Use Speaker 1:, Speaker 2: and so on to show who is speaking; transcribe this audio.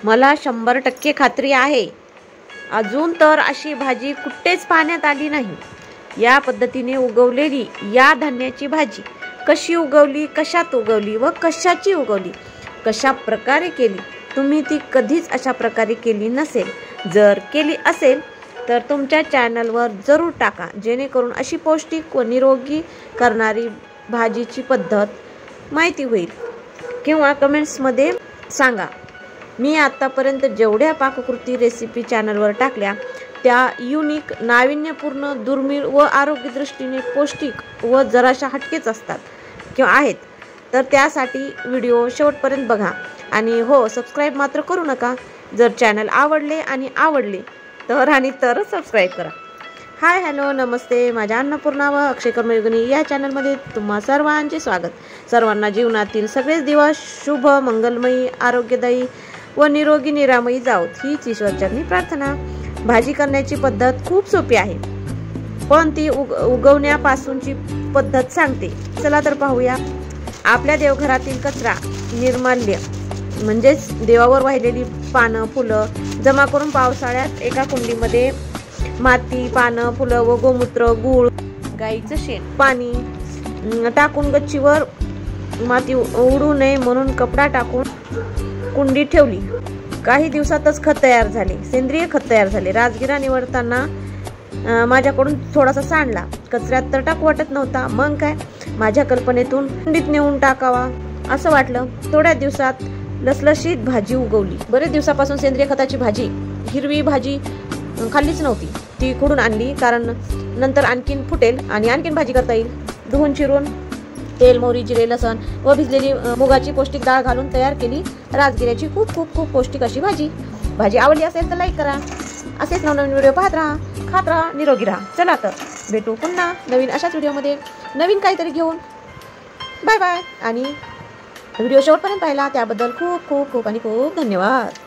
Speaker 1: मला 100% खात्री आहे, अजून तर अशी भाजी कुठेच पाण्यात आली नाही। या पद्धतीने उगवलेली या धान्याची भाजी कशी उगवली, कशात उगवली व कशाची उगवली, कशा प्रकारे केली, तुम्ही ती कधीच अशा प्रकारे केली नसेल। जर केली असेल तर तुमच्या चॅनलवर जरूर टाका, जेणेकरून अशी पौष्टिक व निरोगी करणारी भाजीची पद्धत माहिती होईल, किंवा कमेंट्समध्ये सांगा। मी आतापर्यंत जेवढ्या पाककृती रेसिपी चॅनलवर टाकल्या त्या युनिक, नाविन्यपूर्ण, दुर्मिळ व आरोग्यदृष्टीने पौष्टिक व जराशा हटकेच असतात किंवा आहेत। तर त्यासाठी व्हिडिओ शेवटपर्यंत बघा आणि हो, सबस्क्राईब मात्र करू नका। जर चॅनल आवडले तर सबस्क्राईब करा। हाय, हॅलो, नमस्ते, माझ्या अन्नपूर्णा व अक्षय कर्मयोगिनी या चॅनलमध्ये तुम्हा सर्वांचे स्वागत। सर्वांना जीवनातील सगळेच दिवस शुभ, मंगलमयी, आरोग्यदायी व निरोगी निरामयी जावोत हीच ईश्वरचरणी प्रार्थना। भाजी करण्याची पद्धत खूप सोपी आहे, पण ती उगवण्यापासूनची पद्धत सांगते। चला तर पाहूया। आपल्या देवघरातील कचरा, निर्माल्य म्हणजेच देवावर वाहिलेली पानं, फुलं जमा करून पावसाळ्यात एका कुंडीमध्ये माती, पानं, फुलं व गोमूत्र, गूळ, गाईचं शेण, पाणी टाकून गच्चीवर माती उडू नये म्हणून कपडा टाकून कुंडी ठेवली। काही दिवसातच खत तयार झाले, सेंद्रिय खत तयार झाले। राजगिरा निवडताना माझ्याकडून थोडासा सांडला, कचऱ्यात तर टाकू वाटत नव्हता। मग काय, माझ्या कल्पनेतून कुंडीत नेऊन टाकावा असं वाटलं। थोड्या दिवसात लसलशीत भाजी उगवली। बरेच दिवसापासून सेंद्रिय खताची भाजी, हिरवी भाजी खाल्लीच नव्हती, ती खुडून आणली, कारण नंतर आणखीन फुटेल आणि आणखीन भाजी करता येईल। धुवून चिरून तेल, मोहरी, जिरे, लसण व भिजलेली मुगाची पौष्टिक डाळ घालून तयार केली राजगिऱ्याची खूप खूप खूप पौष्टिक अशी भाजी। भाजी आवडली असेल तर लाईक करा। असेच नवनवीन व्हिडिओ पाहत राहा, खात राहा, निरोगी राहा। चला तर भेटू पुन्हा नवीन अशाच व्हिडिओमध्ये, नवीन काहीतरी घेऊन। Bye bye. आणि व्हिडिओ शेवटपर्यंत पाहिला त्याबद्दल खूप खूप खूप आणि खूप धन्यवाद।